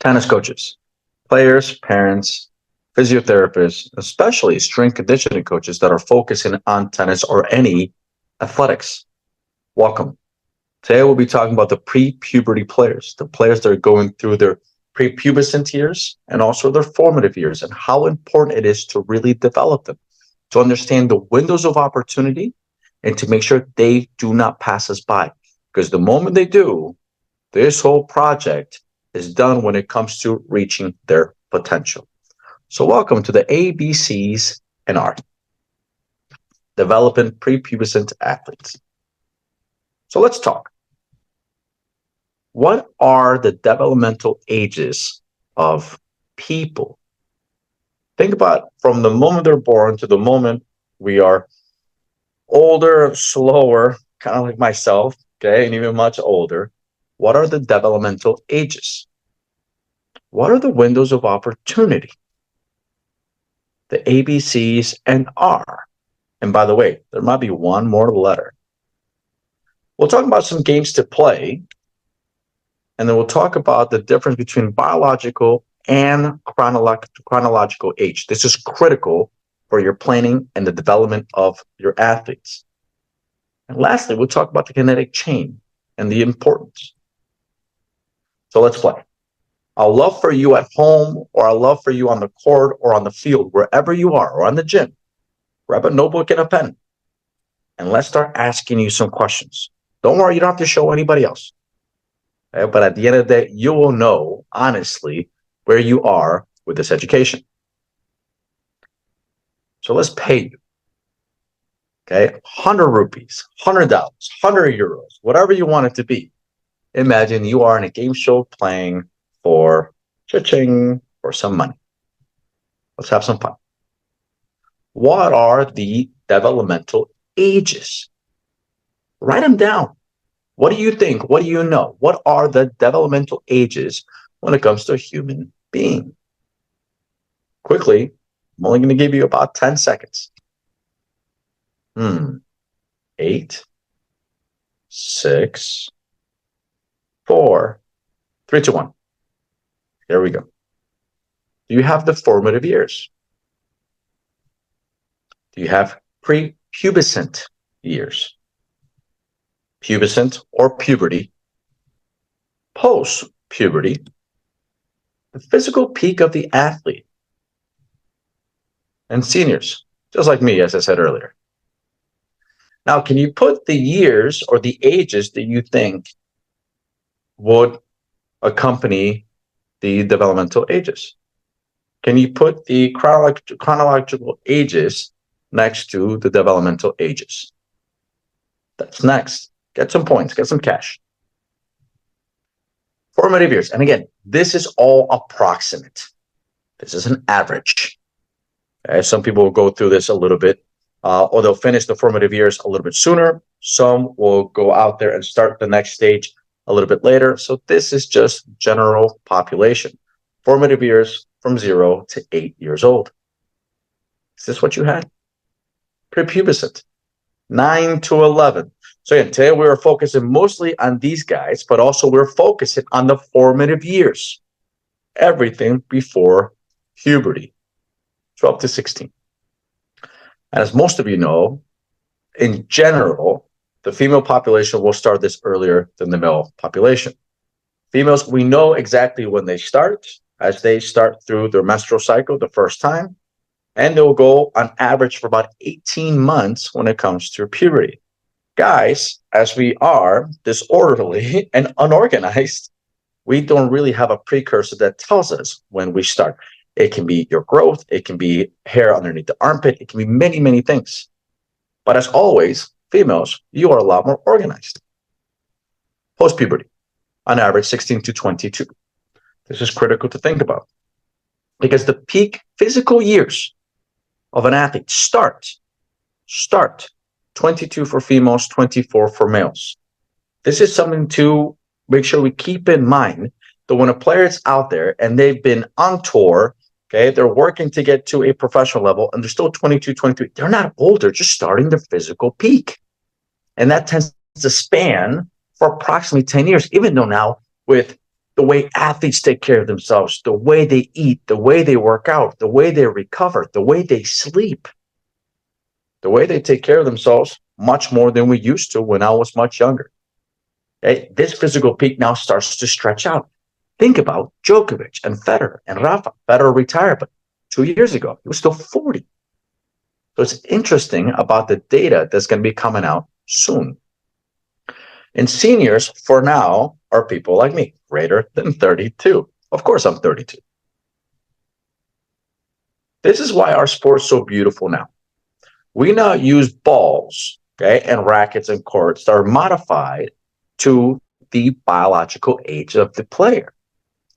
Tennis coaches, players, parents, physiotherapists, especially strength conditioning coaches that are focusing on tennis or any athletics. Welcome. Today we'll be talking about the pre-puberty players, the players that are going through their prepubescent years and also their formative years, and how important it is to really develop them, to understand the windows of opportunity and to make sure they do not pass us by. Because the moment they do, this whole project is done when it comes to reaching their potential. So welcome to the ABCs and R, developing prepubescent athletes. So let's talk. What are the developmental ages of people? Think about from the moment they're born to the moment we are older, slower, kind of like myself, okay, and even much older. What are the developmental ages? What are the windows of opportunity? The ABCs and R. And by the way, there might be one more letter. We'll talk about some games to play, and then we'll talk about the difference between biological and chronological age. This is critical for your planning and the development of your athletes. And lastly, we'll talk about the kinetic chain and the importance. So let's play. I'll love for you at home, or I'll love for you on the court or on the field, wherever you are, or on the gym. Grab a notebook and a pen, and let's start asking you some questions. Don't worry, you don't have to show anybody else. Okay? But at the end of the day, you will know, honestly, where you are with this education. So let's pay you. Okay, 100 rupees, $100, 100 euros, whatever you want it to be. Imagine you are in a game show playing for cha-ching, for some money. Let's have some fun. What are the developmental ages? Write them down. What do you think? What do you know? What are the developmental ages when it comes to a human being? Quickly, I'm only going to give you about 10 seconds. 8, 6, 4, 3, 2, 1. There we go. Do you have the formative years? Do you have prepubescent years? Pubescent or puberty? Post-puberty? The physical peak of the athlete? And seniors, just like me, as I said earlier. Now, can you put the years or the ages that you think would accompany the developmental ages? Can you put the chronological ages next to the developmental ages? That's next. Get some points, get some cash. Formative years. And again, this is all approximate. This is an average. Okay? Some people will go through this a little bit, or they'll finish the formative years a little bit sooner. Some will go out there and start the next stage a little bit later. So this is just general population. Formative years from 0 to 8 years old. Is this what you had? Prepubescent, 9 to 11. So again, today we were focusing mostly on these guys, but also we're focusing on the formative years. Everything before puberty, 12 to 16. And as most of you know, in general, the female population will start this earlier than the male population. Females, we know exactly when they start, as they start through their menstrual cycle the first time, and they'll go on average for about 18 months when it comes to puberty. Guys, as we are disorderly and unorganized, we don't really have a precursor that tells us when we start. It can be your growth, it can be hair underneath the armpit, it can be many, many things. But as always, females, you are a lot more organized. Post-puberty, on average 16 to 22. This is critical to think about because the peak physical years of an athlete start 22 for females, 24 for males. This is something to make sure we keep in mind that when a player is out there and they've been on tour, okay, they're working to get to a professional level and they're still 22, 23. They're not old, they're just starting their physical peak. And that tends to span for approximately 10 years, even though now with the way athletes take care of themselves, the way they eat, the way they work out, the way they recover, the way they sleep, the way they take care of themselves much more than we used to when I was much younger. Okay? This physical peak now starts to stretch out. Think about Djokovic and Federer and Rafa. Federer retired, but 2 years ago, he was still 40. So it's interesting about the data that's going to be coming out soon. And seniors, for now, are people like me, greater than 32. Of course, I'm 32. This is why our sport's so beautiful now. We now use balls, okay, and rackets and courts that are modified to the biological age of the player,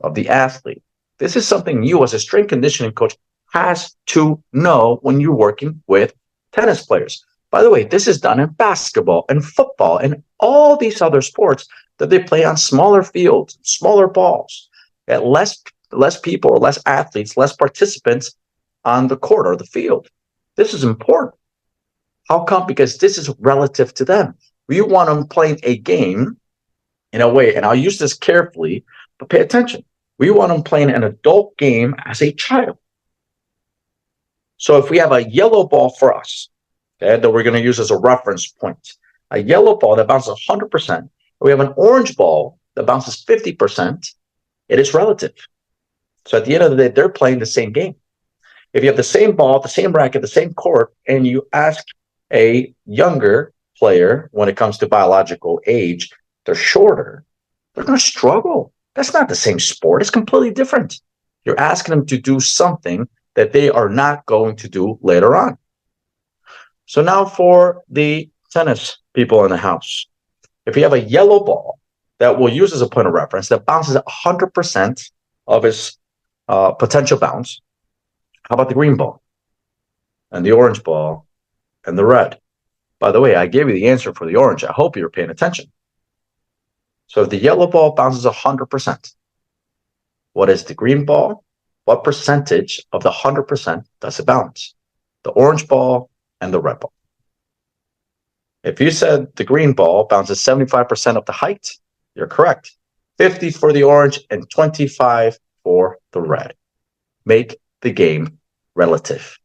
of the athlete. This is something you, as a strength conditioning coach, has to know when you're working with tennis players. By the way, this is done in basketball and football and all these other sports that they play on smaller fields, smaller balls, at less people or less athletes, less participants on the court or the field. This is important. How come? Because this is relative to them. We want them playing a game in a way, and I'll use this carefully, but pay attention. We want them playing an adult game as a child. So if we have a yellow ball for us, okay, that we're going to use as a reference point, a yellow ball that bounces 100%, we have an orange ball that bounces 50%, it is relative. So at the end of the day, they're playing the same game. If you have the same ball, the same racket, the same court, and you ask a younger player when it comes to biological age, they're shorter, they're going to struggle. That's not the same sport. It's completely different. You're asking them to do something that they are not going to do later on. So now for the tennis people in the house, if you have a yellow ball that we'll use as a point of reference that bounces at 100% of its potential bounce, how about the green ball and the orange ball and the red? By the way, I gave you the answer for the orange. I hope you're paying attention. So if the yellow ball bounces 100%, what is the green ball? What percentage of the 100% does it bounce? The orange ball and the red ball. If you said the green ball bounces 75% of the height, you're correct. 50 for the orange and 25 for the red. Make the game relative.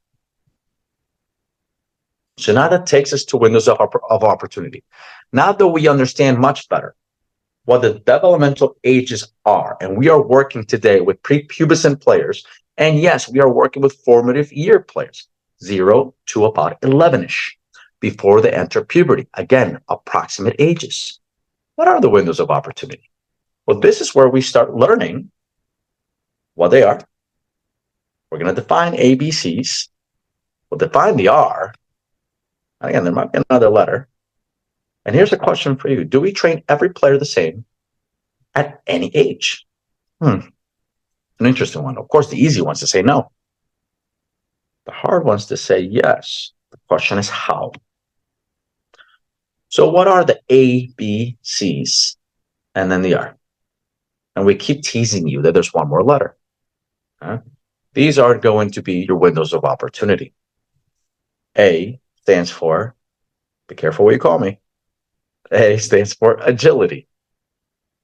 So now that takes us to windows of opportunity. Now that we understand much better what the developmental ages are, and we are working today with prepubescent players, and yes, we are working with formative year players, 0 to about 11-ish, before they enter puberty. Again, approximate ages. What are the windows of opportunity? Well, this is where we start learning what they are. We're going to define ABCs. We'll define the R. Again, there might be another letter. And here's a question for you. Do we train every player the same at any age? An interesting one. Of course, the easy one's to say no. The hard one's to say yes. The question is how. So what are the A, B, C's, and then the R? And we keep teasing you that there's one more letter. These are going to be your windows of opportunity. A stands for, be careful what you call me. A stands for agility.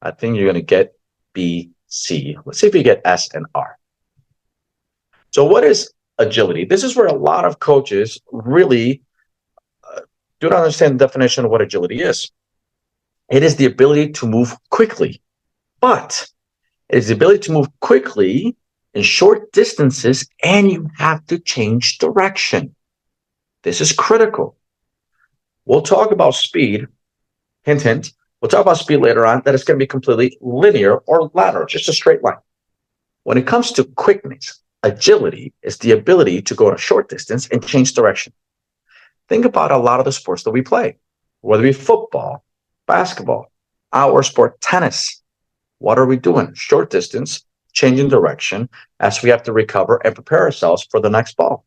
I think you're going to get B, C. Let's see if you get S and R. So what is agility? This is where a lot of coaches really do not understand the definition of what agility is. It is the ability to move quickly, but it is the ability to move quickly in short distances, and you have to change direction. This is critical. We'll talk about speed. Hint, hint. We'll talk about speed later on, that it's going to be completely linear or lateral, just a straight line. When it comes to quickness, agility is the ability to go in a short distance and change direction. Think about a lot of the sports that we play, whether it be football, basketball, our sport, tennis. What are we doing? Short distance, changing direction as we have to recover and prepare ourselves for the next ball.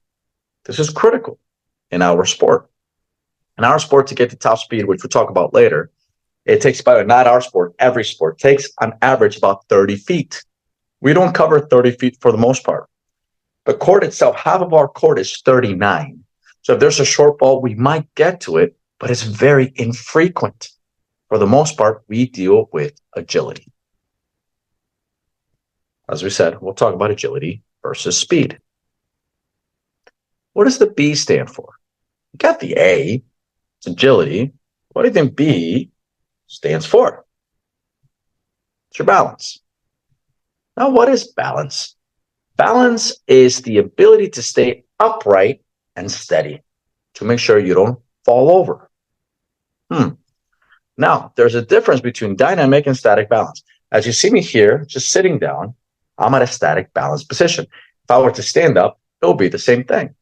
This is critical in our sport. In our sport, to get to top speed, which we'll talk about later, it takes about, not our sport, every sport takes on average about 30 feet. We don't cover 30 feet for the most part. The court itself, half of our court is 39. So if there's a short ball, we might get to it, but it's very infrequent. For the most part, we deal with agility. As we said, we'll talk about agility versus speed. What does the B stand for? You got the A, it's agility. What do you think B stands for? It's your balance. Now, what is balance? Balance is the ability to stay upright and steady to make sure you don't fall over. Now, there's a difference between dynamic and static balance. As you see me here, just sitting down, I'm at a static balance position. If I were to stand up, it will be the same thing.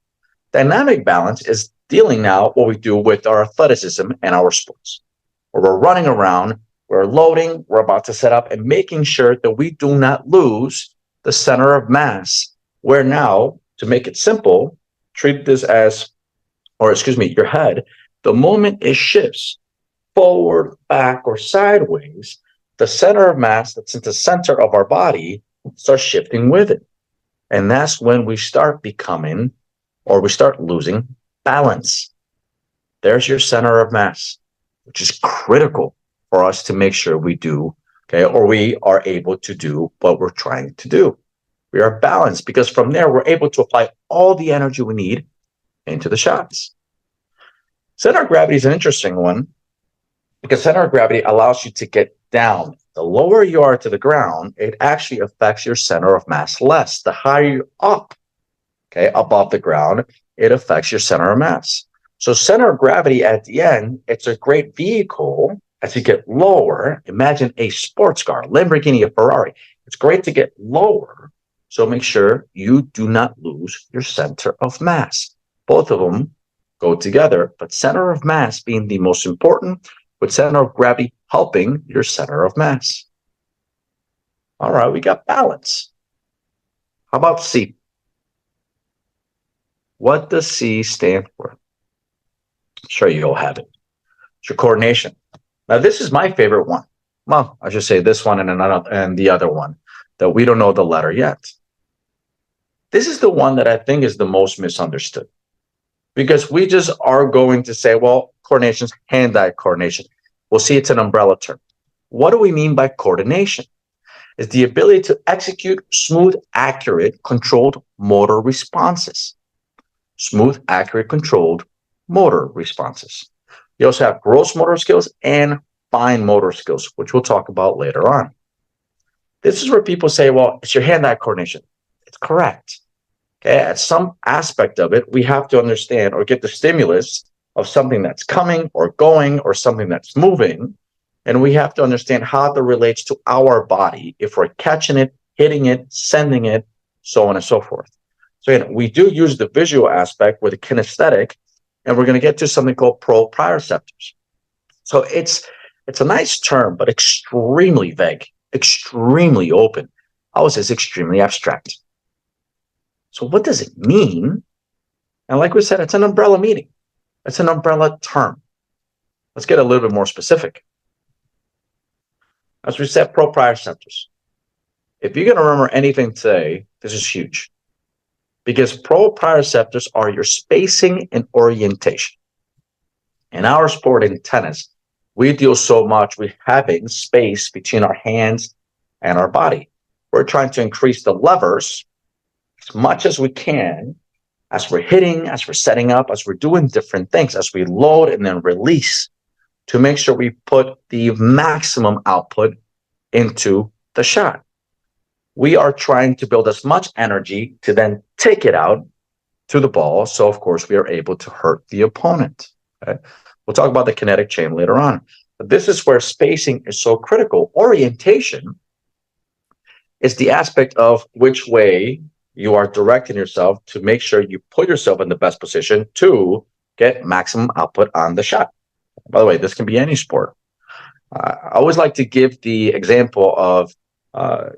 Dynamic balance is dealing now what we do with our athleticism and our sports, where we're running around, we're loading, we're about to set up, and making sure that we do not lose the center of mass. Where now, to make it simple, treat this as, your head, the moment it shifts forward, back, or sideways, the center of mass that's in the center of our body starts shifting with it. And that's when we start becoming, or we start losing balance. There's your center of mass, which is critical for us to make sure we do, or we are able to do what we're trying to do. We are balanced because from there, we're able to apply all the energy we need into the shots. Center of gravity is an interesting one because center of gravity allows you to get down. The lower you are to the ground, it actually affects your center of mass less. The higher you're up, above the ground, it affects your center of mass. So center of gravity at the end, it's a great vehicle as you get lower. Imagine a sports car, Lamborghini, a Ferrari. It's great to get lower. So make sure you do not lose your center of mass. Both of them go together, but center of mass being the most important, with center of gravity helping your center of mass. All right, we got balance. How about C? What does C stand for? I'm sure you all have it. It's your coordination. Now, this is my favorite one. Well, I should say this one and the other one that we don't know the letter yet. This is the one that I think is the most misunderstood because we just are going to say, well, coordination is hand-eye coordination. We'll see it's an umbrella term. What do we mean by coordination? It's the ability to execute smooth, accurate, controlled motor responses. Smooth, accurate, controlled motor responses. You also have gross motor skills and fine motor skills, which we'll talk about later on. This is where people say, well, it's your hand-eye coordination. It's correct. At some aspect of it, we have to understand or get the stimulus of something that's coming or going or something that's moving. And we have to understand how that relates to our body, if we're catching it, hitting it, sending it, so on and so forth. So again, we do use the visual aspect with the kinesthetic, and we're going to get to something called proprioceptors. So it's a nice term, but extremely vague, extremely open. I would say it's extremely abstract. So what does it mean? And like we said, it's an umbrella meaning. It's an umbrella term. Let's get a little bit more specific. As we said, proprioceptors. If you're going to remember anything today, this is huge. Because proprioceptors are your spacing and orientation. In our sport, in tennis, we deal so much with having space between our hands and our body. We're trying to increase the levers as much as we can as we're hitting, as we're setting up, as we're doing different things, as we load and then release to make sure we put the maximum output into the shot. We are trying to build as much energy to then take it out to the ball. So, of course, we are able to hurt the opponent. Okay? We'll talk about the kinetic chain later on. But this is where spacing is so critical. Orientation is the aspect of which way you are directing yourself to make sure you put yourself in the best position to get maximum output on the shot. By the way, this can be any sport. I always like to give the example of,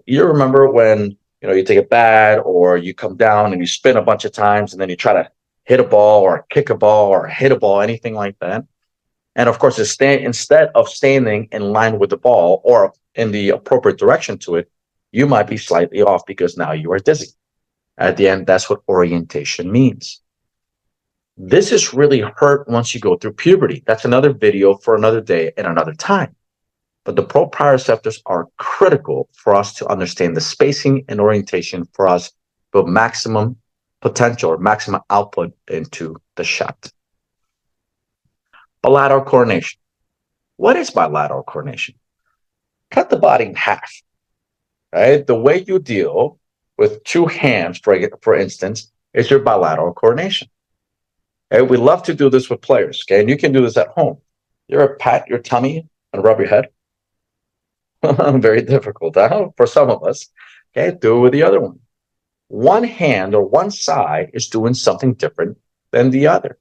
you remember when you take a bat or you come down and you spin a bunch of times and then you try to hit a ball or kick a ball or hit a ball, anything like that. And of course, instead of standing in line with the ball or in the appropriate direction to it, you might be slightly off because now you are dizzy. At the end, that's what orientation means. This is really hurt once you go through puberty. That's another video for another day and another time. but the proprioceptors are critical for us to understand the spacing and orientation for us to maximum potential or maximum output into the shot. Bilateral coordination. What is bilateral coordination? Cut the body in half. Right? The way you deal with two hands, for instance, is your bilateral coordination. Okay? We love to do this with players, okay? And you can do this at home. You ever pat your tummy and rub your head? Very difficult, huh? For some of us. Okay, do it with the other one. One hand or one side is doing something different than the other.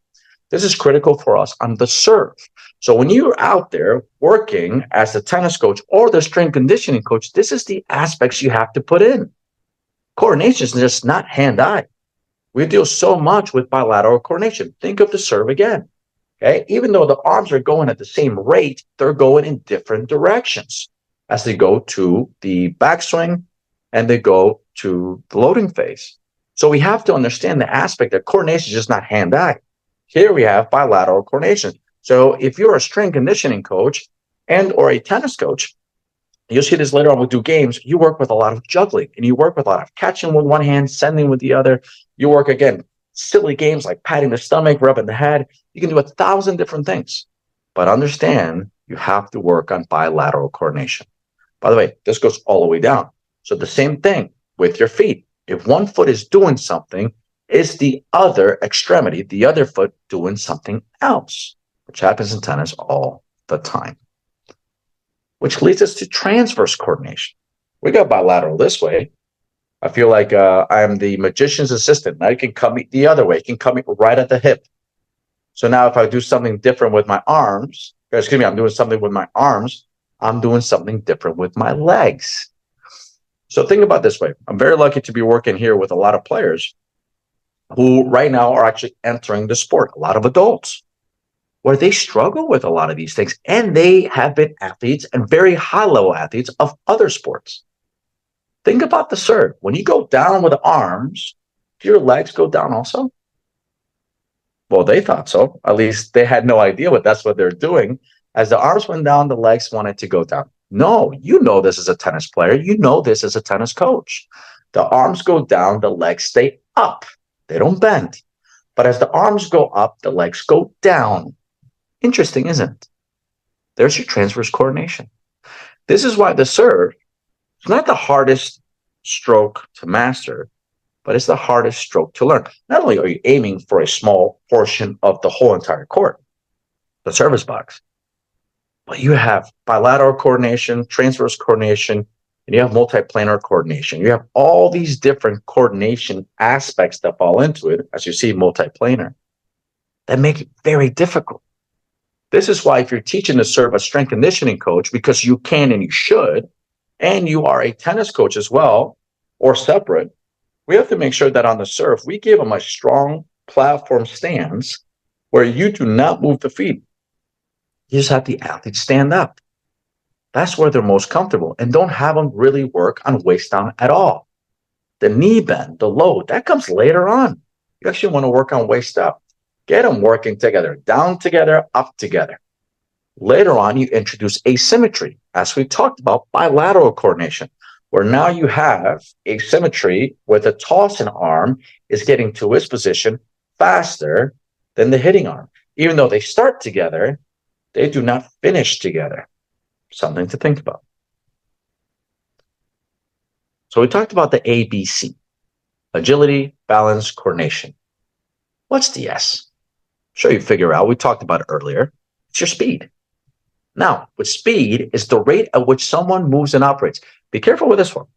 This is critical for us on the serve. So when you're out there working as a tennis coach or the strength conditioning coach, this is the aspects you have to put in. Coordination is just not hand-eye. We deal so much with bilateral coordination. Think of the serve again. Okay, even though the arms are going at the same rate, they're going in different directions as they go to the backswing and they go to the loading phase. So we have to understand the aspect that coordination is just not hand-eye. Here we have bilateral coordination. So if you're a strength conditioning coach and or a tennis coach, you'll see this later on, we'll do games, you work with a lot of juggling and you work with a lot of catching with one hand, sending with the other. You work, again, silly games like patting the stomach, rubbing the head. You can do 1,000 different things. But understand, you have to work on bilateral coordination. By the way, this goes all the way down. So the same thing with your feet. If one foot is doing something, is the other extremity, the other foot, doing something else, which happens in tennis all the time. Which leads us to transverse coordination. We got bilateral this way. I feel like I'm the magician's assistant. Now you can cut me the other way. You can cut me right at the hip. So now if I do something different with my arms, excuse me, I'm doing something with my arms, I'm doing something different with my legs. So think about it this way. I'm very lucky to be working here with a lot of players who right now are actually entering the sport, a lot of adults, where they struggle with a lot of these things. And they have been athletes and very high-level athletes of other sports. Think about the serve. When you go down with the arms, do your legs go down also? Well, they thought so. At least they had no idea that's what they're doing. As the arms went down, the legs wanted to go down. No, you know this as a tennis player. You know this as a tennis coach. The arms go down, the legs stay up. They don't bend. But as the arms go up, the legs go down. Interesting, isn't it? There's your transverse coordination. This is why the serve is not the hardest stroke to master, but it's the hardest stroke to learn. Not only are you aiming for a small portion of the whole entire court, the service box, but you have bilateral coordination, transverse coordination, and you have multiplanar coordination. You have all these different coordination aspects that fall into it, as you see multiplanar, that make it very difficult. This is why if you're teaching to serve a strength conditioning coach, because you can and you should, and you are a tennis coach as well, or separate, we have to make sure that on the serve, we give them a strong platform stance where you do not move the feet. You just have the athlete stand up. That's where they're most comfortable, and don't have them really work on waist down at all. The knee bend, the load, that comes later on. You actually want to work on waist up. Get them working together, down together, up together. Later on, you introduce asymmetry, as we talked about bilateral coordination, where now you have asymmetry with a tossing arm is getting to its position faster than the hitting arm. Even though they start together, they do not finish together. Something to think about. So we talked about the ABC, agility, balance, coordination. What's the S? I'm sure you figure out, we talked about it earlier. It's your speed. Now, with speed is the rate at which someone moves and operates. Be careful with this one.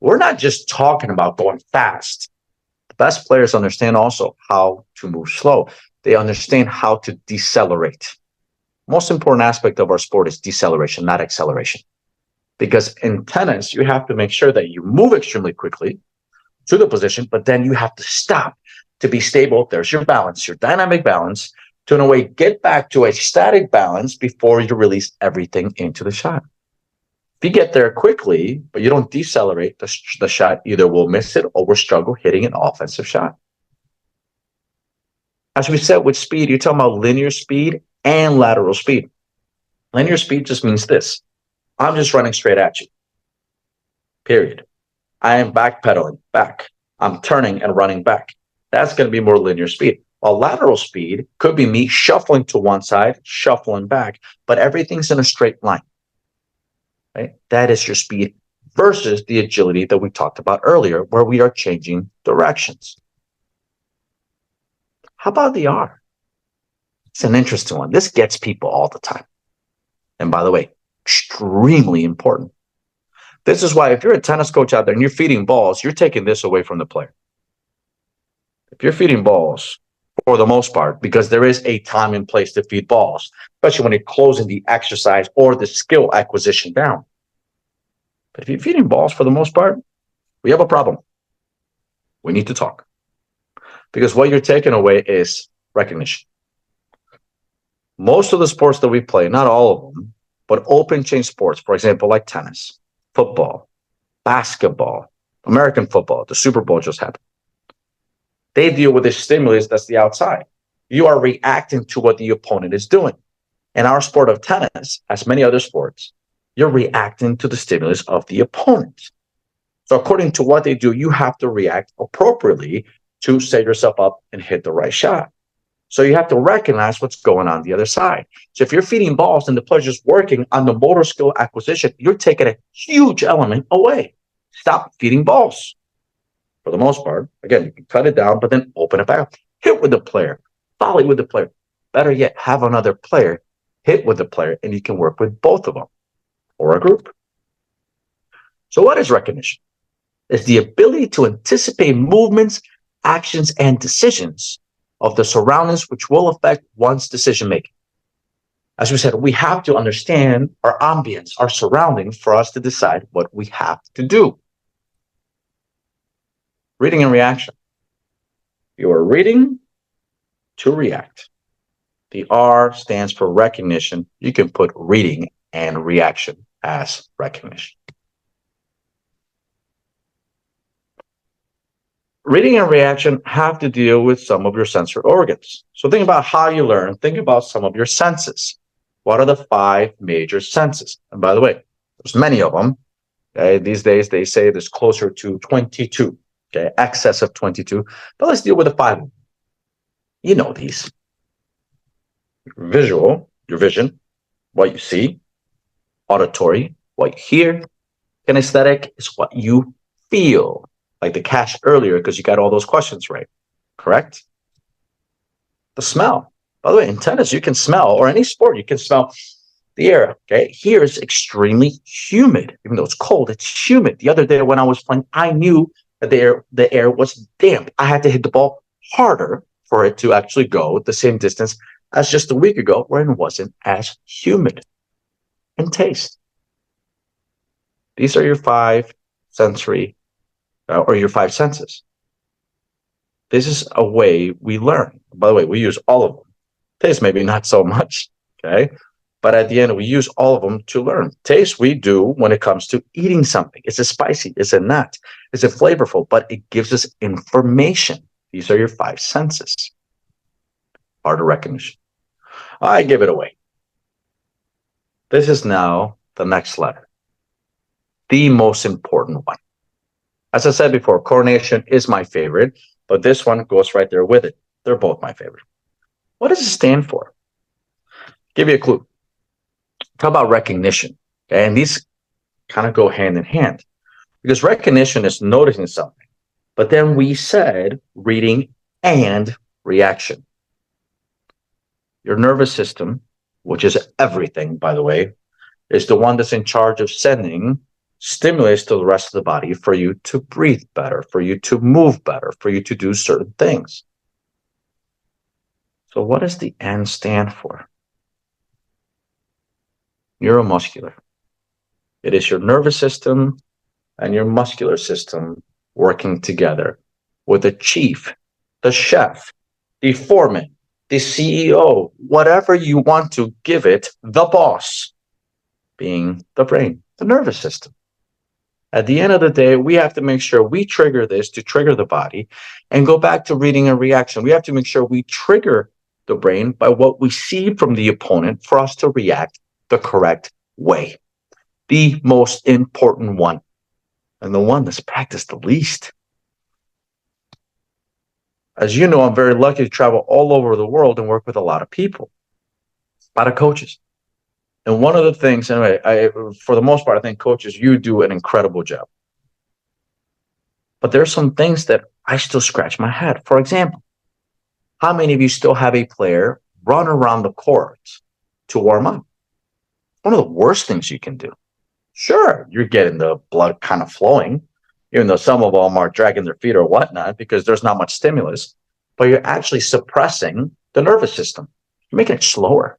We're not just talking about going fast. The best players understand also how to move slow. They understand how to decelerate. Most important aspect of our sport is deceleration, not acceleration. Because in tennis, you have to make sure that you move extremely quickly to the position, but then you have to stop to be stable. There's your balance, your dynamic balance, to in a way get back to a static balance before you release everything into the shot. If you get there quickly, but you don't decelerate, the shot either will miss it or will struggle hitting an offensive shot. As we said with speed, you're talking about linear speed and lateral speed. Linear speed just means this. I'm just running straight at you. Period. I am backpedaling back. I'm turning and running back. That's going to be more linear speed. While lateral speed could be me shuffling to one side, shuffling back, but everything's in a straight line. Right? That is your speed versus the agility that we talked about earlier, where we are changing directions. How about the R? It's an interesting one. This gets people all the time. And by the way, extremely important. This is why if you're a tennis coach out there and you're feeding balls, you're taking this away from the player. If you're feeding balls, for the most part, because there is a time and place to feed balls, especially when you're closing the exercise or the skill acquisition down. But if you're feeding balls for the most part, we have a problem. We need to talk. Because what you're taking away is recognition. Most of the sports that we play, not all of them, but open chain sports, for example, like tennis, football, basketball, American football, the Super Bowl just happened. They deal with a stimulus that's the outside. You are reacting to what the opponent is doing. In our sport of tennis, as many other sports, you're reacting to the stimulus of the opponent. So according to what they do, you have to react appropriately to set yourself up and hit the right shot. So you have to recognize what's going on the other side. So if you're feeding balls and the player's just working on the motor skill acquisition, you're taking a huge element away. Stop feeding balls. For the most part, again, you can cut it down, but then open it back up. Hit with the player, volley with the player. Better yet, have another player hit with the player, and you can work with both of them or a group. So what is recognition? It's the ability to anticipate movements, actions, and decisions of the surroundings which will affect one's decision making. As we said, we have to understand our ambience, our surroundings, for us to decide what we have to do. Reading and reaction. You are reading to react. The R stands for recognition. You can put reading and reaction as recognition. Reading and reaction have to deal with some of your sensory organs. So think about how you learn. Think about some of your senses. What are the 5 major senses? And by the way, there's many of them. Okay? These days, they say there's closer to 22. Okay, excess of 22. But let's deal with the 5. You know these. Visual, your vision, what you see. Auditory, what you hear. Kinesthetic is what you feel. Like the cash earlier, because you got all those questions right. Correct? The smell. By the way, in tennis, you can smell, or any sport, you can smell the air. Okay, here it's extremely humid. Even though it's cold, it's humid. The other day when I was playing, I knew that the air was damp. I had to hit the ball harder for it to actually go the same distance as just a week ago, where it wasn't as humid. And taste. These are your 5 sensory, or your 5 senses. This is a way we learn. By the way, we use all of them. Taste maybe not so much, okay? But at the end, we use all of them to learn. Taste we do when it comes to eating something. Is it spicy? Is it not? Is it flavorful? But it gives us information. These are your 5 senses. Part of recognition. I give it away. This is now the next letter. The most important one. As I said before, coordination is my favorite, but this one goes right there with it. They're both my favorite. What does it stand for? Give you a clue. Talk about recognition. Okay? And these kind of go hand in hand, because recognition is noticing something. But then we said reading and reaction. Your nervous system, which is everything, by the way, is the one that's in charge of sending stimulus to the rest of the body for you to breathe better, for you to move better, for you to do certain things. So what does the N stand for? Neuromuscular. It is your nervous system and your muscular system working together with the chief, the chef, the foreman, the CEO, whatever you want to give it, the boss, being the brain, the nervous system. At the end of the day, we have to make sure we trigger this to trigger the body and go back to reading and reaction. We have to make sure we trigger the brain by what we see from the opponent for us to react the correct way. the most important one, and the one that's practiced the least. As you know, I'm very lucky to travel all over the world and work with a lot of people, a lot of coaches. And one of the things, anyway, for the most part, I think coaches, you do an incredible job. But there are some things that I still scratch my head. For example, how many of you still have a player run around the court to warm up? One of the worst things you can do. Sure, you're getting the blood kind of flowing, even though some of them are dragging their feet or whatnot because there's not much stimulus, but you're actually suppressing the nervous system. You're making it slower.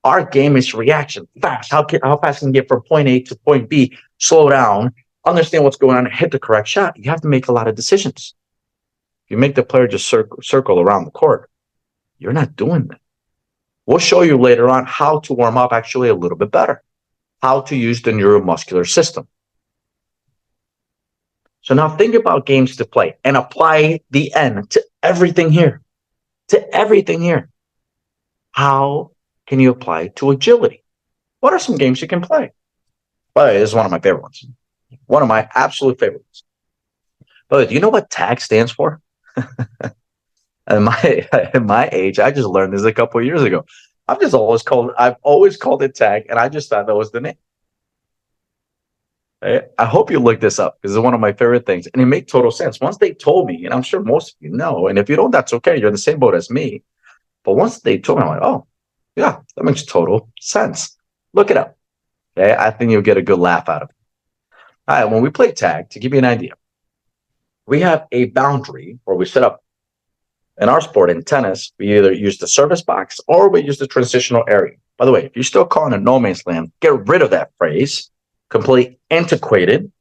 Our game is reaction, fast. How fast can you get from point A to point B, slow down, understand what's going on, and hit the correct shot? You have to make a lot of decisions. If you make the player just circle around the court, you're not doing that. We'll show you later on how to warm up actually a little bit better, how to use the neuromuscular system. So now think about games to play and apply the N to everything here, How can you apply to agility? What are some games you can play? By the way, this is one of my favorite ones. One of my absolute favorites. By the way, do you know what TAG stands for? At my age, I just learned this a couple of years ago. I've always called it TAG, and I just thought that was the name. I hope you look this up because it's one of my favorite things, and it made total sense. Once they told me, and I'm sure most of you know, and if you don't, that's okay. You're in the same boat as me. But once they told me, I'm like, oh, yeah, that makes total sense. Look it up. Okay, I think you'll get a good laugh out of it. All right, when we play tag, to give you an idea, we have a boundary where we set up. In our sport, in tennis, we either use the service box or we use the transitional area. By the way, if you're still calling it no man's land, get rid of that phrase. Completely antiquated.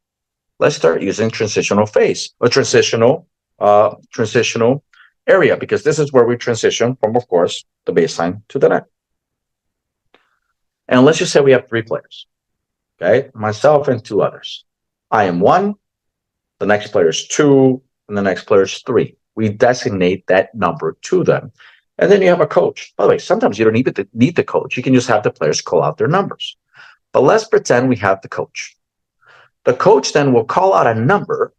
Let's start using transitional phase or transitional area, because this is where we transition from, of course, the baseline to the net. And let's just say we have 3 players. Okay, myself and 2 others. I am 1, the next player is 2, and the next player is 3. We designate that number to them. And then you have a coach. By the way, sometimes you don't even need the coach. You can just have the players call out their numbers. But let's pretend we have the coach. The coach then will call out a number,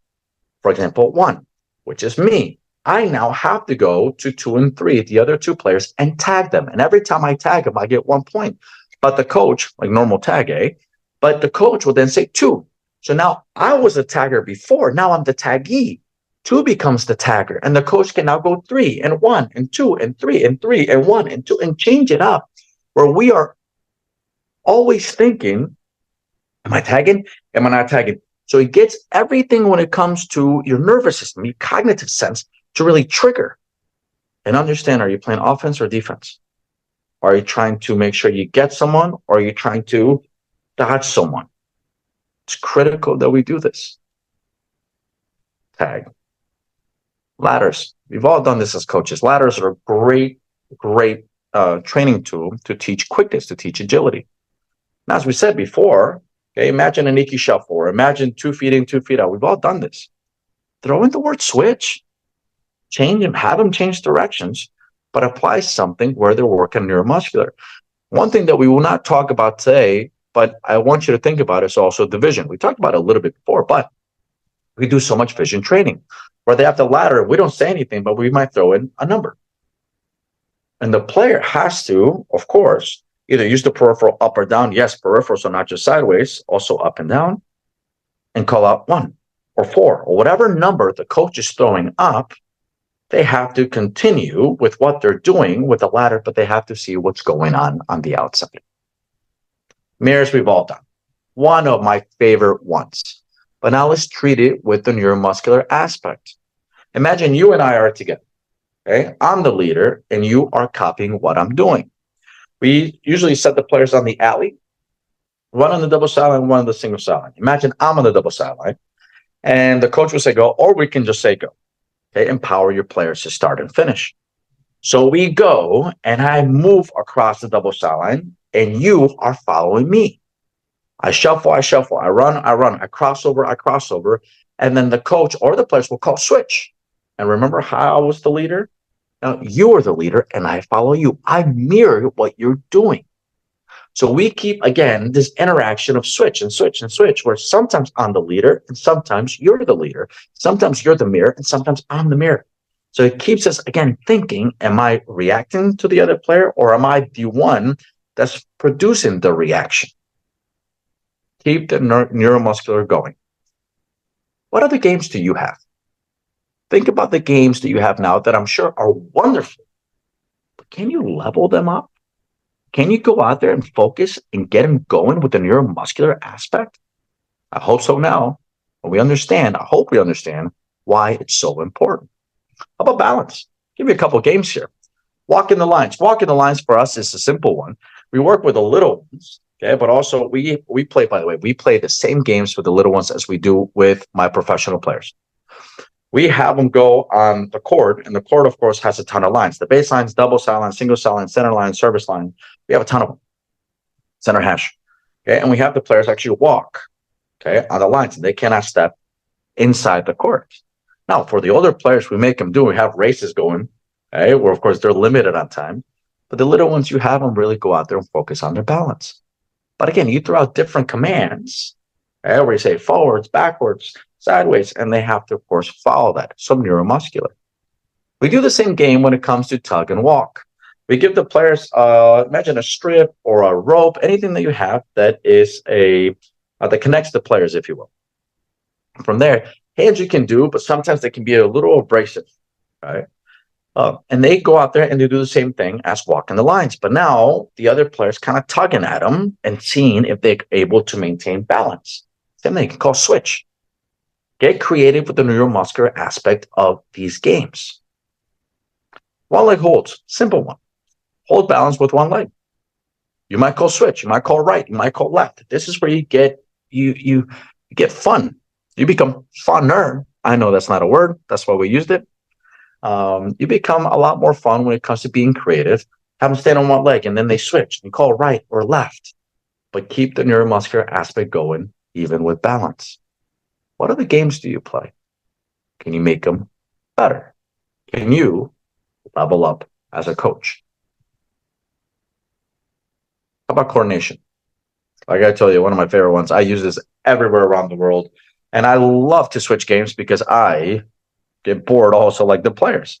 for example, 1, which is me. I now have to go to 2 and 3, the other 2 players, and tag them. And every time I tag them, I get 1 point. But the coach, like normal tag, but the coach will then say 2. So now I was the tagger before. Now I'm the taggee. 2 becomes the tagger. And the coach can now go 3 and 1 and 2 and 3 and 3 and 1 and 2 and change it up, where we are always thinking, am I tagging? Am I not tagging? So it gets everything when it comes to your nervous system, your cognitive sense, to really trigger and understand, are you playing offense or defense? Are you trying to make sure you get someone, or are you trying to dodge someone? It's critical that we do this. Tag. Ladders. We've all done this as coaches. Ladders are a great training tool to teach quickness, to teach agility. Now, as we said before, okay, imagine an Iki shuffle, or imagine 2 feet in, 2 feet out. We've all done this. Throw in the word switch. Change them, have them change directions, but apply something where they're working neuromuscular. One thing that we will not talk about today, but I want you to think about, is also division. We talked about it a little bit before, but we do so much vision training where they have the ladder. We don't say anything, but we might throw in a number. And the player has to, of course, either use the peripheral up or down. Yes, peripheral, so not just sideways, also up and down, and call out 1 or 4 or whatever number the coach is throwing up. They have to continue with what they're doing with the ladder, but they have to see what's going on the outside. Mirrors, we've all done. One of my favorite ones. But now let's treat it with the neuromuscular aspect. Imagine you and I are together. Okay, I'm the leader, and you are copying what I'm doing. We usually set the players on the alley, one on the double sideline, one on the single sideline. Imagine I'm on the double sideline, and the coach will say go, or we can just say go. Okay, empower your players to start and finish. So we go, and I move across the double sideline, and you are following me. I shuffle, I run, I cross over, and then the coach or the players will call switch. And remember how I was the leader? Now you are the leader, and I follow you. I mirror what you're doing. So we keep, again, this interaction of switch and switch and switch, where sometimes I'm the leader and sometimes you're the leader. Sometimes you're the mirror and sometimes I'm the mirror. So it keeps us, again, thinking, am I reacting to the other player or am I the one that's producing the reaction? Keep the neuromuscular going. What other games do you have? Think about the games that you have now that I'm sure are wonderful. But can you level them up? Can you go out there and focus and get them going with the neuromuscular aspect? I hope so now. I hope we understand why it's so important. How about balance? Give you a couple of games here. Walking the lines. Walking the lines for us is a simple one. We work with the little ones, okay, but also we play, by the way, we play the same games with the little ones as we do with my professional players. We have them go on the court, and the court, of course, has a ton of lines. The base lines, double side line, single side line, center line, service line. We have a ton of them. Center hash. Okay, and we have the players actually walk, okay, on the lines, and they cannot step inside the court. Now, for the older players, we make them do. We have races going, okay, where, of course, they're limited on time. But the little ones, you have them really go out there and focus on their balance. But again, you throw out different commands, okay, where you say forwards, backwards, sideways, and they have to, of course, follow that. Some neuromuscular. We do the same game when it comes to tug and walk. We give the players, imagine a strip or a rope, anything that you have that is that connects the players, if you will. From there, hands you can do, but sometimes they can be a little abrasive, right? And they go out there and they do the same thing as walking the lines. But now the other players kind of tugging at them and seeing if they're able to maintain balance. Same thing, you can call switch. Get creative with the neuromuscular aspect of these games. One leg holds, simple one. Hold balance with one leg. You might call switch, you might call right, you might call left. This is where you get you get fun. You become funner. I know that's not a word. That's why we used it. You become a lot more fun when it comes to being creative. Have them stand on one leg and then they switch. You call right or left, but keep the neuromuscular aspect going even with balance. What other games do you play? Can you make them better? Can you level up as a coach? How about coordination? Like I told you, one of my favorite ones. I use this everywhere around the world. And I love to switch games because I get bored also like the players.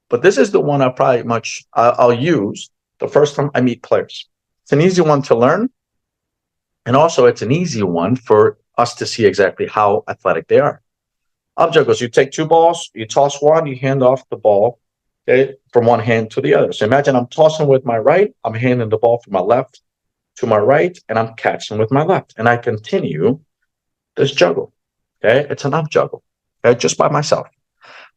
But this is the one I'll use the first time I meet players. It's an easy one to learn. And also it's an easy one for us to see exactly how athletic they are. Up juggles, you take two balls, you toss one, you hand off the ball, okay, from one hand to the other. So imagine I'm tossing with my right, I'm handing the ball from my left to my right, and I'm catching with my left. And I continue this juggle, okay? It's an up juggle, okay, just by myself.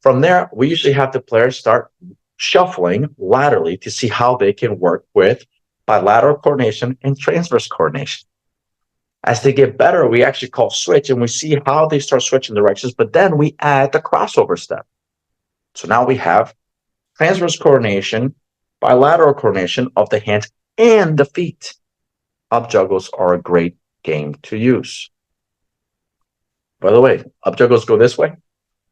From there, we usually have the players start shuffling laterally to see how they can work with bilateral coordination and transverse coordination. As they get better, we actually call switch and we see how they start switching directions, but then we add the crossover step. So now we have transverse coordination, bilateral coordination of the hands and the feet. Up juggles are a great game to use. By the way, up juggles go this way.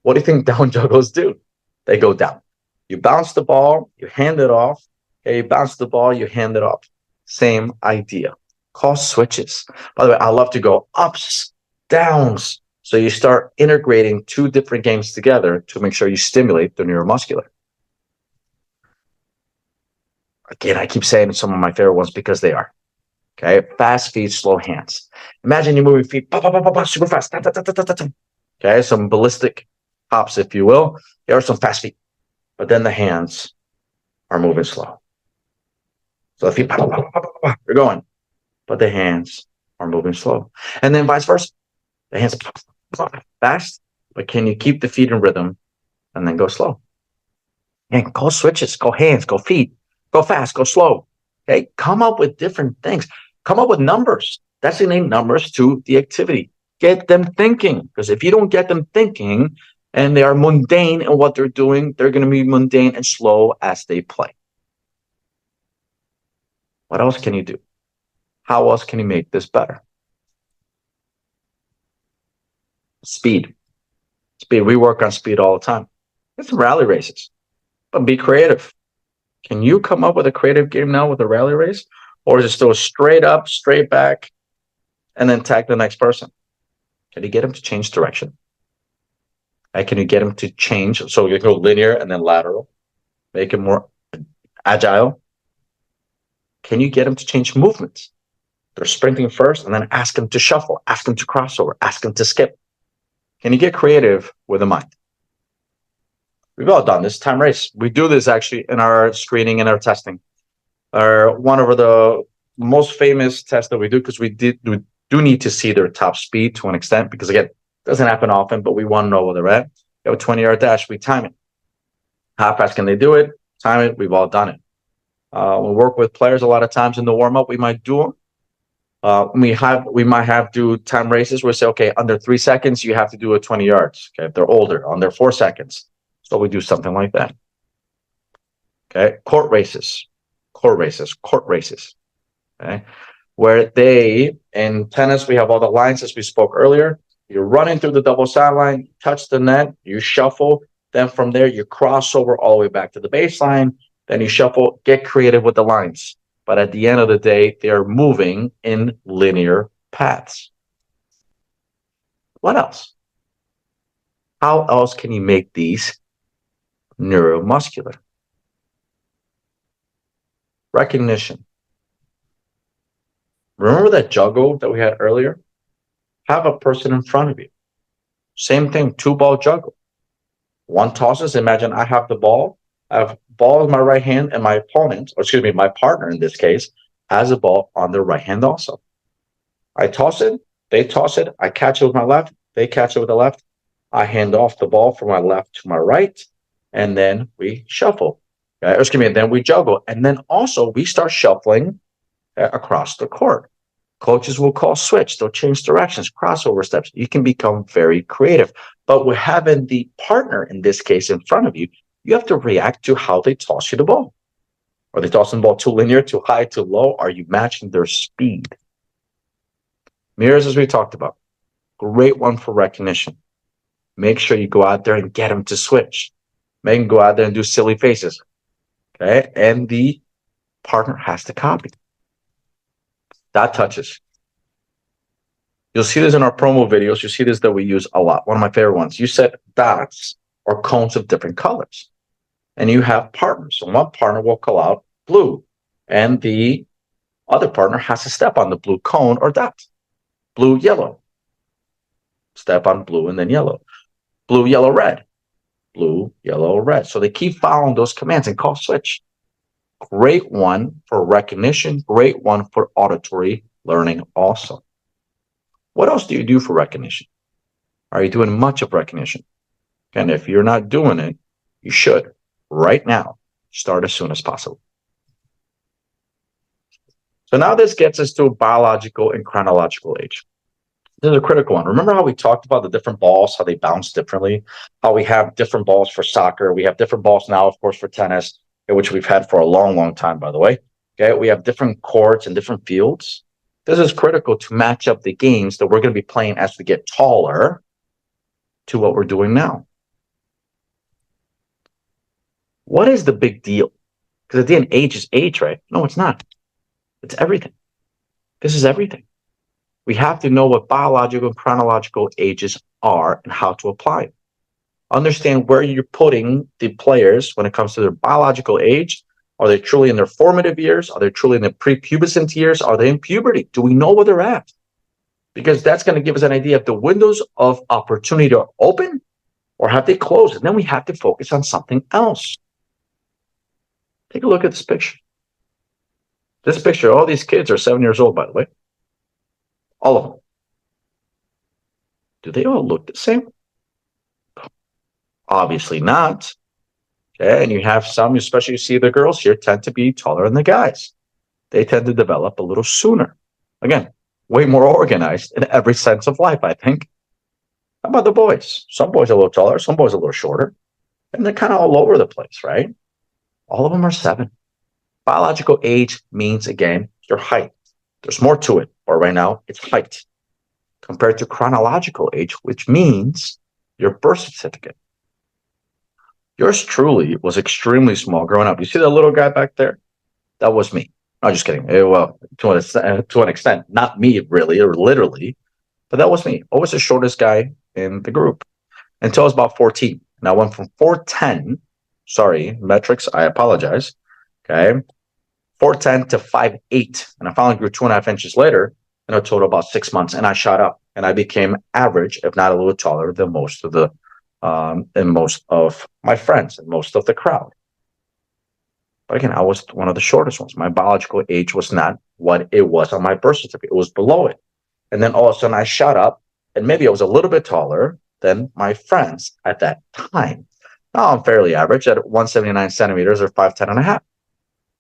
What do you think down juggles do? They go down. You bounce the ball, you hand it off. Okay, you bounce the ball, you hand it off. Same idea. Call switches. By the way, I love to go ups, downs. So you start integrating two different games together to make sure you stimulate the neuromuscular. Again, I keep saying some of my favorite ones because they are. Okay, fast feet, slow hands. Imagine you're moving feet, super fast. Okay, some ballistic hops, if you will. There are some fast feet, but then the hands are moving slow. So the feet, you're going, but the hands are moving slow. And then vice versa. The hands fast, but can you keep the feet in rhythm and then go slow? And go switches, go hands, go feet, go fast, go slow. Okay, come up with different things. Come up with numbers. Designate numbers to the activity. Get them thinking, because if you don't get them thinking and they are mundane in what they're doing, they're going to be mundane and slow as they play. What else can you do? How else can you make this better? Speed. Speed. We work on speed all the time. Get some rally races, but be creative. Can you come up with a creative game now with a rally race? Or is it still straight up, straight back, and then tag the next person? Can you get him to change direction? And can you get him to change? So you go linear and then lateral, make him more agile. Can you get him to change movements? They're sprinting first and then ask him to shuffle, ask him to crossover, ask him to skip. Can you get creative with the mind? We've all done this time race. We do this actually in our screening and our testing. One of the most famous tests that we do, because we do need to see their top speed to an extent, because again, it doesn't happen often, but we want to know where they're at. You have a 20-yard dash, we time it. How fast can they do it? Time it. We've all done it. We work with players a lot of times in the warm-up. We might do them. We might have do time races where we say, okay, under 3 seconds, you have to do a 20 yards. Okay, if they're older, under 4 seconds. So we do something like that. Okay, court races. Okay, where they, in tennis, we have all the lines as we spoke earlier. You're running through the double sideline, touch the net, you shuffle. Then from there, you cross over all the way back to the baseline. Then you shuffle, get creative with the lines. But at the end of the day, they're moving in linear paths. What else? How else can you make these neuromuscular? Recognition. Remember that juggle that we had earlier? Have a person in front of you. Same thing, 2-ball juggle. One tosses, imagine I have the ball. I have ball in my right hand and my opponent, or excuse me, my partner in this case, has a ball on their right hand also. I toss it, they toss it, I catch it with my left, they catch it with the left. I hand off the ball from my left to my right, and then we shuffle. Excuse me, and then we juggle. And then also we start shuffling across the court. Coaches will call switch. They'll change directions, crossover steps. You can become very creative. But with having the partner, in this case, in front of you, you have to react to how they toss you the ball. Are they tossing the ball too linear, too high, too low? Are you matching their speed? Mirrors, as we talked about, great one for recognition. Make sure you go out there and get them to switch. Make them go out there and do silly faces. Okay, and the partner has to copy. That touches. You'll see this in our promo videos. You see this that we use a lot. One of my favorite ones. You set dots or cones of different colors. And you have partners. So one partner will call out blue. And the other partner has to step on the blue cone or dot. Blue, yellow. Step on blue and then yellow. Blue, yellow, red. Blue, yellow, red. So they keep following those commands and call switch. Great one for recognition. Great one for auditory learning also. What else do you do for recognition? Are you doing much of recognition? And if you're not doing it, you should, right now, start as soon as possible. So now this gets us to biological and chronological age. This is a critical one. Remember how we talked about the different balls, how they bounce differently, how we have different balls for soccer. We have different balls now, of course, for tennis, which we've had for a long, long time, by the way. Okay, we have different courts and different fields. This is critical to match up the games that we're going to be playing as we get taller to what we're doing now. What is the big deal? Because at the end, age is age, right? No, it's not. It's everything. This is everything. We have to know what biological and chronological ages are and how to apply it. Understand where you're putting the players when it comes to their biological age. Are they truly in their formative years? Are they truly in the prepubescent years? Are they in puberty? Do we know where they're at? Because that's going to give us an idea if the windows of opportunity are open or have they closed. And then we have to focus on something else. Take a look at this picture. This picture, all these kids are 7 years old, by the way. All of them. Do they all look the same? Obviously not. Okay, and you have some, especially you see the girls here, tend to be taller than the guys. They tend to develop a little sooner. Again, way more organized in every sense of life, I think. How about the boys? Some boys are a little taller, some boys are a little shorter. And they're kind of all over the place, right? All of them are 7. Biological age means, again, your height. There's more to it, but right now it's height. Compared to chronological age, which means your birth certificate. Yours truly was extremely small growing up. You see that little guy back there? That was me. No, just kidding. Well, to an extent, not me really or literally, but that was me. Always the shortest guy in the group until I was about 14. And I went from 4'10", sorry, metrics, I apologize. Okay. 4'10" to 5'8". And I finally grew 2.5 inches later in a total about 6 months. And I shot up and I became average, if not a little taller than most of my friends and most of the crowd. But again, I was one of the shortest ones. My biological age was not what it was on my birth certificate. It was below it. And then all of a sudden I shot up and maybe I was a little bit taller than my friends at that time. Now I'm fairly average at 179 centimeters or 5'10" and a half.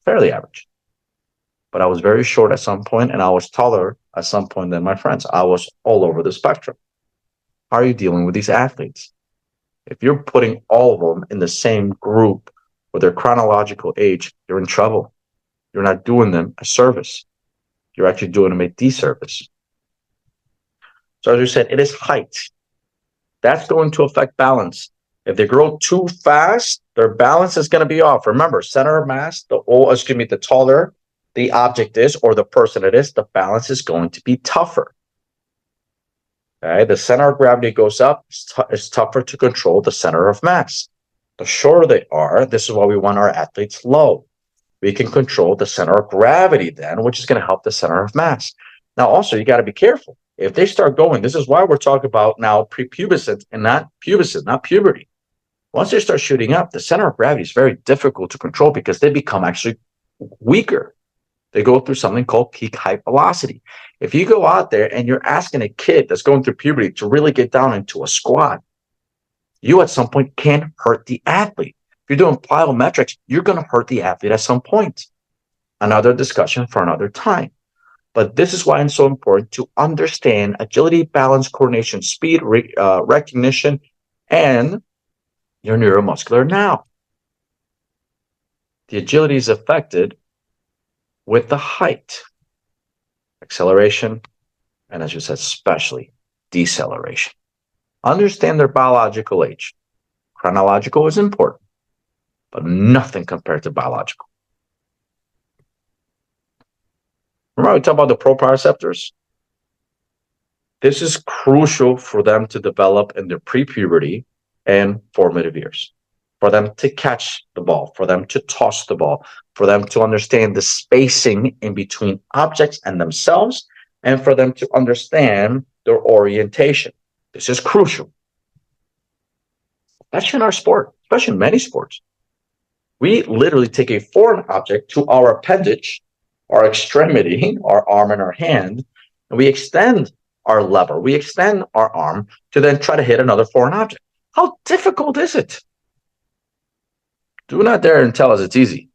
Fairly average. But I was very short at some point and I was taller at some point than my friends. I was all over the spectrum. How are you dealing with these athletes? If you're putting all of them in the same group with their chronological age, you're in trouble. You're not doing them a service. You're actually doing them a disservice. So as we said, it is height. That's going to affect balance. If they grow too fast, their balance is going to be off. Remember, center of mass, the taller the object is or the person it is, the balance is going to be tougher. Okay, the center of gravity goes up. It's tougher to control the center of mass. The shorter they are, this is why we want our athletes low. We can control the center of gravity then, which is going to help the center of mass. Now, also, you got to be careful. If they start going, this is why we're talking about now prepubescent and not pubescent, not puberty. Once they start shooting up, the center of gravity is very difficult to control because they become actually weaker. They go through something called peak height velocity. If you go out there and you're asking a kid that's going through puberty to really get down into a squat, you at some point can hurt the athlete. If you're doing plyometrics, you're going to hurt the athlete at some point. Another discussion for another time. But this is why it's so important to understand agility, balance, coordination, speed, recognition, and your neuromuscular now. The agility is affected with the height, acceleration, and as you said, especially deceleration. Understand their biological age. Chronological is important, but nothing compared to biological. Remember we talked about the proprioceptors? This is crucial for them to develop in their pre-puberty and formative years, for them to catch the ball, for them to toss the ball, for them to understand the spacing in between objects and themselves, and for them to understand their orientation. This is crucial. Especially in our sport, especially in many sports. We literally take a foreign object to our appendage, our extremity, our arm and our hand, and we extend our lever, we extend our arm to then try to hit another foreign object. How difficult is it? Do not dare and tell us it's easy.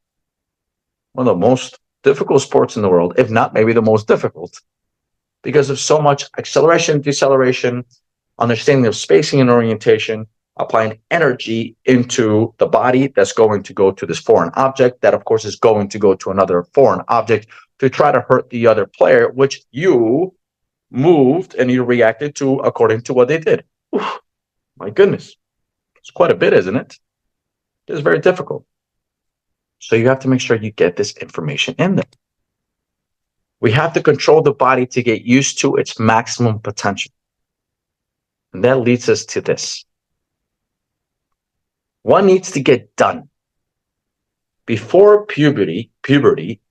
One of the most difficult sports in the world, if not maybe the most difficult, because of so much acceleration, deceleration, understanding of spacing and orientation, applying energy into the body that's going to go to this foreign object, that of course is going to go to another foreign object to try to hurt the other player, which you moved and you reacted to according to what they did. Oof, my goodness. It's quite a bit, isn't it? It's very difficult. So you have to make sure you get this information in there. We have to control the body to get used to its maximum potential. And that leads us to this. What needs to get done? Before puberty,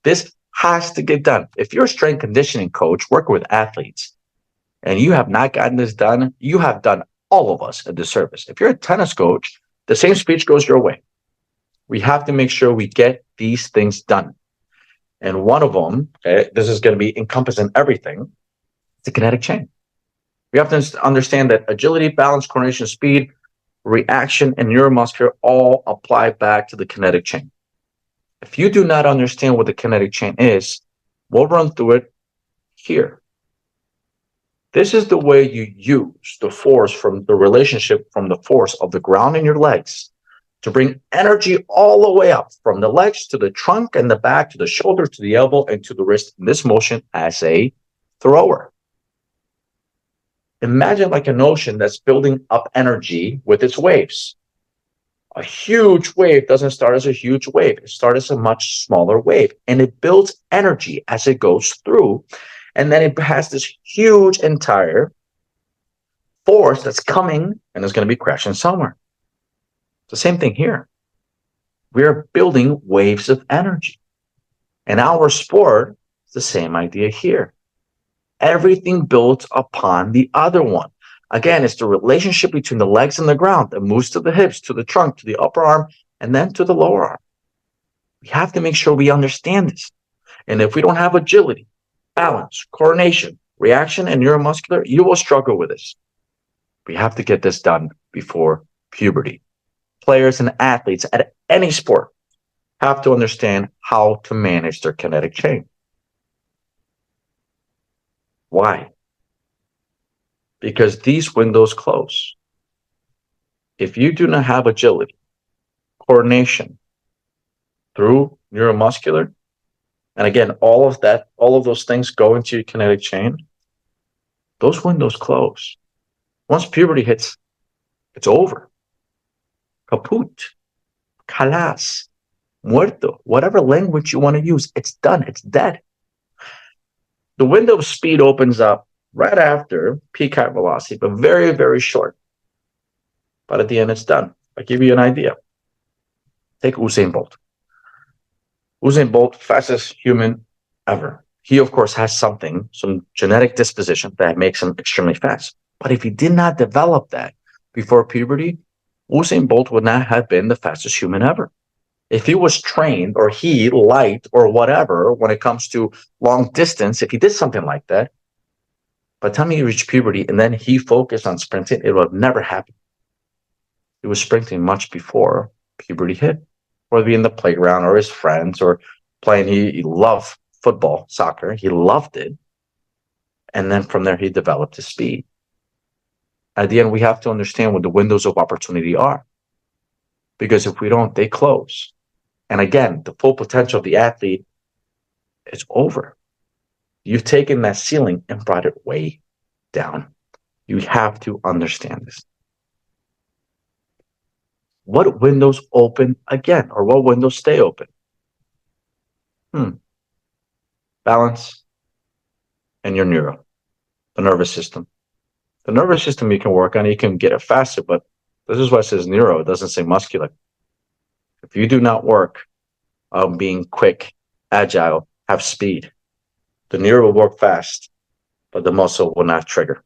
this has to get done. If you're a strength conditioning coach working with athletes and you have not gotten this done, you have done all of us a disservice. If you're a tennis coach, the same speech goes your way. We have to make sure we get these things done. And one of them, this is going to be encompassing everything, the kinetic chain. We have to understand that agility, balance, coordination, speed, reaction, and neuromuscular all apply back to the kinetic chain. If you do not understand what the kinetic chain is, we'll run through it here. This is the way you use the force from the relationship from the force of the ground in your legs to bring energy all the way up from the legs to the trunk and the back to the shoulder to the elbow and to the wrist in this motion as a thrower. Imagine like an ocean that's building up energy with its waves. A huge wave doesn't start as a huge wave. It starts as a much smaller wave, and it builds energy as it goes through. And then it has this huge entire force that's coming and is going to be crashing somewhere. It's the same thing here. We're building waves of energy. And our sport is the same idea here. Everything builds upon the other one. Again, it's the relationship between the legs and the ground that moves to the hips, to the trunk, to the upper arm, and then to the lower arm. We have to make sure we understand this. And if we don't have agility, balance, coordination, reaction, and neuromuscular, you will struggle with this. We have to get this done before puberty. Players and athletes at any sport have to understand how to manage their kinetic chain. Why? Because these windows close. If you do not have agility, coordination through neuromuscular, and again, all of those things go into your kinetic chain, those windows close. Once puberty hits, it's over. Kaput, kalas, muerto, whatever language you want to use, it's done, it's dead. The window of speed opens up right after peak height velocity, but very, very short. But at the end, it's done. I'll give you an idea. Take Usain Bolt. Usain Bolt, fastest human ever. He, of course, has some genetic disposition that makes him extremely fast. But if he did not develop that before puberty, Usain Bolt would not have been the fastest human ever. If he was trained or he liked or whatever when it comes to long distance, if he did something like that, by the time he reached puberty and then he focused on sprinting, it would have never happened. He was sprinting much before puberty hit, whether it be in the playground or his friends or playing. He loved football, soccer. He loved it. And then from there, he developed his speed. At the end, we have to understand what the windows of opportunity are. Because if we don't, they close. And again, the full potential of the athlete is over. You've taken that ceiling and brought it way down. You have to understand this. What windows open again, or what windows stay open? Balance and your the nervous system. The nervous system you can work on, you can get it faster, but this is why it says neuro, it doesn't say muscular. If you do not work on being quick, agile, have speed, the neuro will work fast, but the muscle will not trigger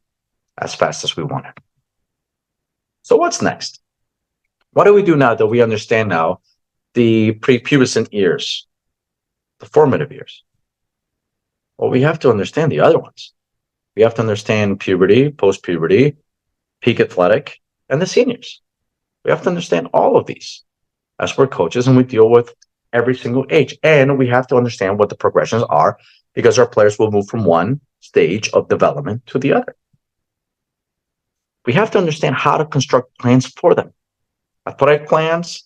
as fast as we want it. So what's next? What do we do now that we understand now the prepubescent years, the formative years? Well, we have to understand the other ones. We have to understand puberty, post-puberty, peak athletic, and the seniors. We have to understand all of these as we're coaches, and we deal with every single age. And we have to understand what the progressions are, because our players will move from one stage of development to the other. We have to understand how to construct plans for them. Athletic plans,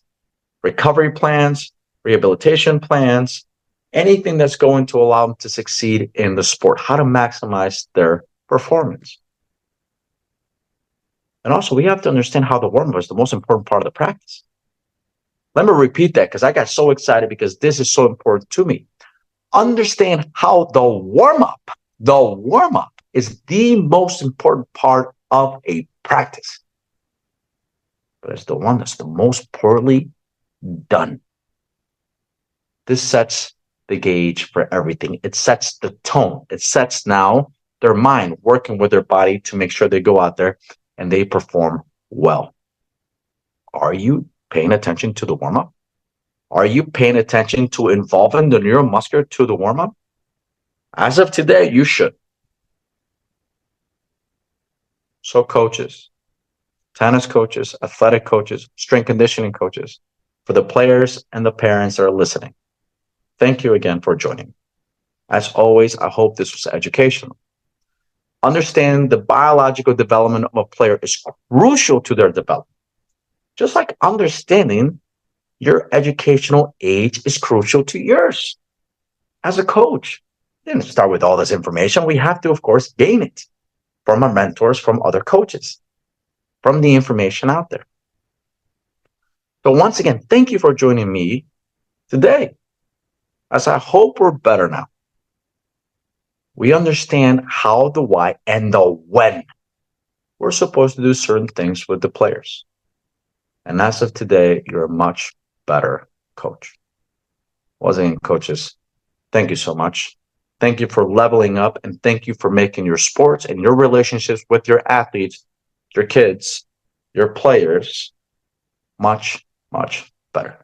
recovery plans, rehabilitation plans, anything that's going to allow them to succeed in the sport, how to maximize their performance. And also, we have to understand how the warm-up is the most important part of the practice. Let me repeat that because I got so excited because this is so important to me. Understand how the warm-up is the most important part of a practice. But it's the one that's the most poorly done. This sets the gauge for everything. It sets the tone. It sets now their mind working with their body to make sure they go out there and they perform well. Are you paying attention to the warm-up? Are you paying attention to involving the neuromuscular to the warm-up? As of today, you should. So coaches, tennis coaches, athletic coaches, strength conditioning coaches, for the players and the parents that are listening, thank you again for joining. As always, I hope this was educational. Understand the biological development of a player is crucial to their development. Just like understanding your educational age is crucial to yours. As a coach, we didn't start with all this information. We have to, of course, gain it from our mentors, from other coaches, from the information out there. So once again, thank you for joining me today, as I hope we're better now. We understand how, the why, and the when we're supposed to do certain things with the players. And as of today, you're a much better coach. Once again, coaches, thank you so much. Thank you for leveling up, and thank you for making your sports and your relationships with your athletes, your kids, your players much, much better.